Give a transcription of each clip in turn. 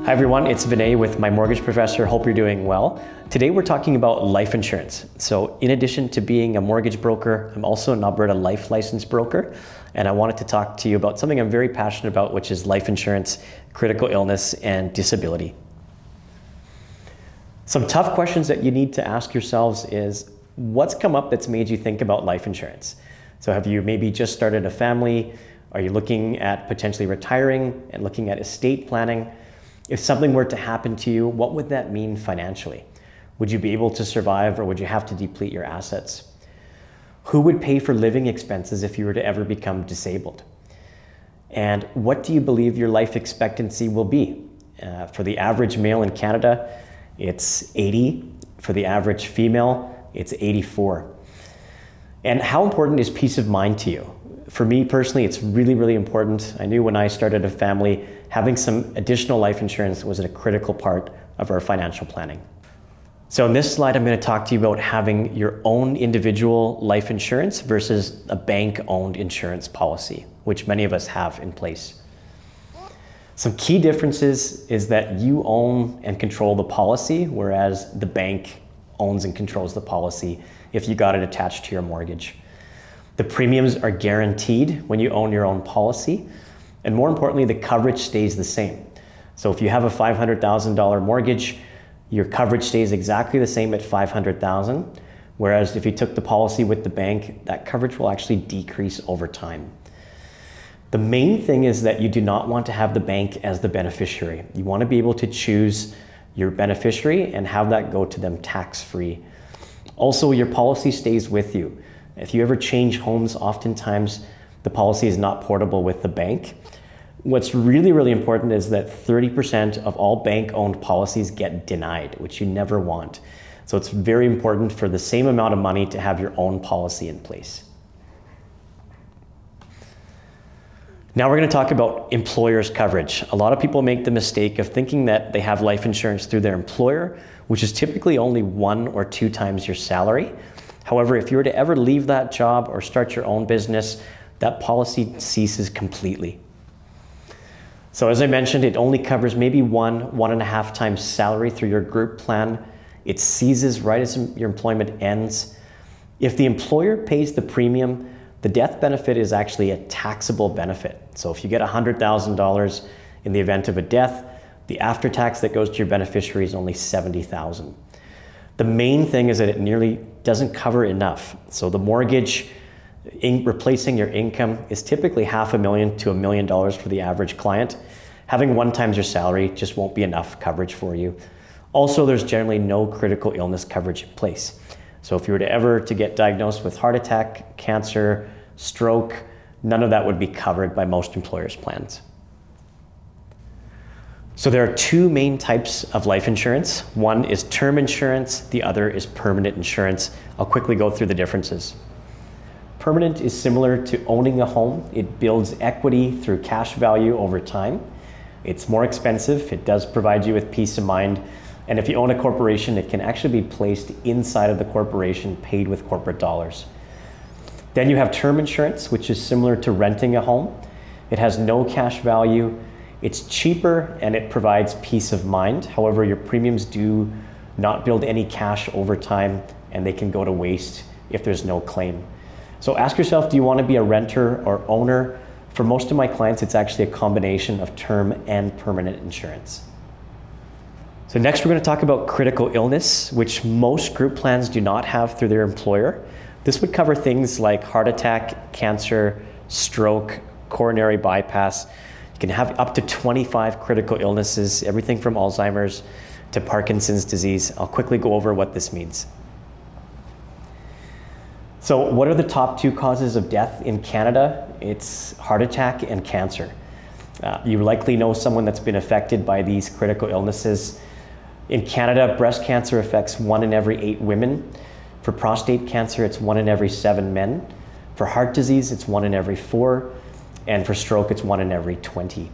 Hi everyone, it's Vinay with My Mortgage Professor. Hope you're doing well. Today we're talking about life insurance. So in addition to being a mortgage broker, I'm also an Alberta life license broker. And I wanted to talk to you about something I'm very passionate about, which is life insurance, critical illness, and disability. Some tough questions that you need to ask yourselves is, what's come up that's made you think about life insurance? So have you maybe just started a family? Are you looking at potentially retiring and looking at estate planning? If something were to happen to you, what would that mean financially? Would you be able to survive, or would you have to deplete your assets? Who would pay for living expenses if you were to ever become disabled? And what do you believe your life expectancy will be? For the average male in Canada, it's 80. For the average female, it's 84. And how important is peace of mind to you? For me personally, it's really, really important. I knew when I started a family, having some additional life insurance was a critical part of our financial planning. So in this slide, I'm going to talk to you about having your own individual life insurance versus a bank-owned insurance policy, which many of us have in place. Some key differences is that you own and control the policy, whereas the bank owns and controls the policy if you got it attached to your mortgage. The premiums are guaranteed when you own your own policy, and more importantly, the coverage stays the same. So if you have a $500,000 mortgage, your coverage stays exactly the same at $500,000, whereas if you took the policy with the bank, that coverage will actually decrease over time. The main thing is that you do not want to have the bank as the beneficiary. You want to be able to choose your beneficiary and have that go to them tax-free. Also, your policy stays with you. If you ever change homes, oftentimes the policy is not portable with the bank. What's really, really important is that 30% of all bank-owned policies get denied, which you never want. So it's very important for the same amount of money to have your own policy in place. Now we're going to talk about employer's coverage. A lot of people make the mistake of thinking that they have life insurance through their employer, which is typically only 1 or 2 times your salary. However, if you were to ever leave that job or start your own business, that policy ceases completely. So as I mentioned, it only covers maybe 1.5 times salary through your group plan. It ceases right as your employment ends. If the employer pays the premium, the death benefit is actually a taxable benefit. So if you get $100,000 in the event of a death, the after-tax that goes to your beneficiary is only $70,000. The main thing is that it nearly doesn't cover enough. So the mortgage, replacing your income, is typically $500,000 to $1 million for the average client. Having 1 times your salary just won't be enough coverage for you. Also, there's generally no critical illness coverage in place. So if you were to ever get diagnosed with heart attack, cancer, stroke, none of that would be covered by most employers' plans. So there are 2 main types of life insurance. One is term insurance, the other is permanent insurance. I'll quickly go through the differences. Permanent is similar to owning a home. It builds equity through cash value over time. It's more expensive. It does provide you with peace of mind. And if you own a corporation, it can actually be placed inside of the corporation, paid with corporate dollars. Then you have term insurance, which is similar to renting a home. It has no cash value. It's cheaper and it provides peace of mind. However, your premiums do not build any cash over time, and they can go to waste if there's no claim. So ask yourself, do you want to be a renter or owner? For most of my clients, it's actually a combination of term and permanent insurance. So next we're going to talk about critical illness, which most group plans do not have through their employer. This would cover things like heart attack, cancer, stroke, coronary bypass. You can have up to 25 critical illnesses, everything from Alzheimer's to Parkinson's disease. I'll quickly go over what this means. So what are the top 2 causes of death in Canada? It's heart attack and cancer. You likely know someone that's been affected by these critical illnesses. In Canada, breast cancer affects 1 in every 8 women. For prostate cancer, it's 1 in every 7 men. For heart disease, it's 1 in every 4. And for stroke, it's 1 in every 20.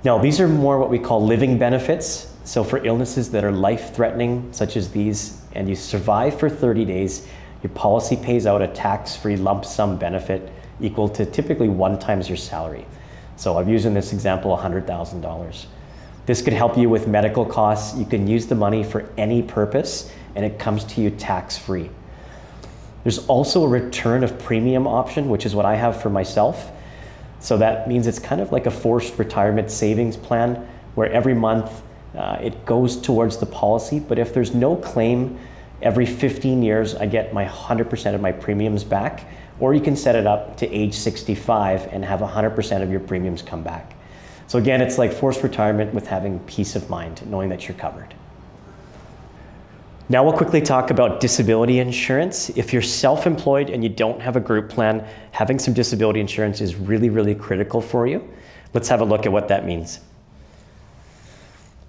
Now, these are more what we call living benefits. So for illnesses that are life-threatening, such as these, and you survive for 30 days, your policy pays out a tax-free lump sum benefit equal to typically 1 times your salary. So I've used in this example $100,000. This could help you with medical costs. You can use the money for any purpose and it comes to you tax-free. There's also a return of premium option, which is what I have for myself. So that means it's kind of like a forced retirement savings plan where every month it goes towards the policy, but if there's no claim, every 15 years I get my 100% of my premiums back, or you can set it up to age 65 and have 100% of your premiums come back. So again, it's like forced retirement with having peace of mind, knowing that you're covered. Now we'll quickly talk about disability insurance. If you're self-employed and you don't have a group plan, having some disability insurance is really, really critical for you. Let's have a look at what that means.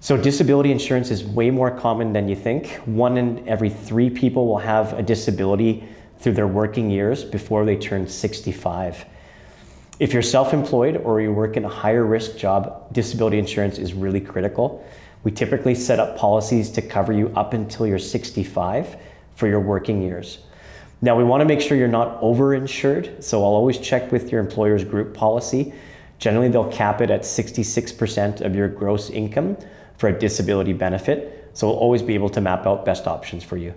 So disability insurance is way more common than you think. 1 in every 3 people will have a disability through their working years before they turn 65. If you're self-employed or you work in a higher risk job, disability insurance is really critical. We typically set up policies to cover you up until you're 65 for your working years. Now we want to make sure you're not overinsured, so I'll always check with your employer's group policy. Generally they'll cap it at 66% of your gross income for a disability benefit, so we'll always be able to map out best options for you.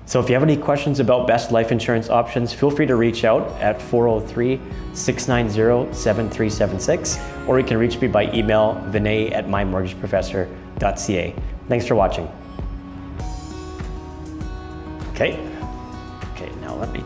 So if you have any questions about best life insurance options, feel free to reach out at 403-690-7376, or you can reach me by email, vinay@mymortgageprofessor.ca. Thanks for watching. Okay, now let me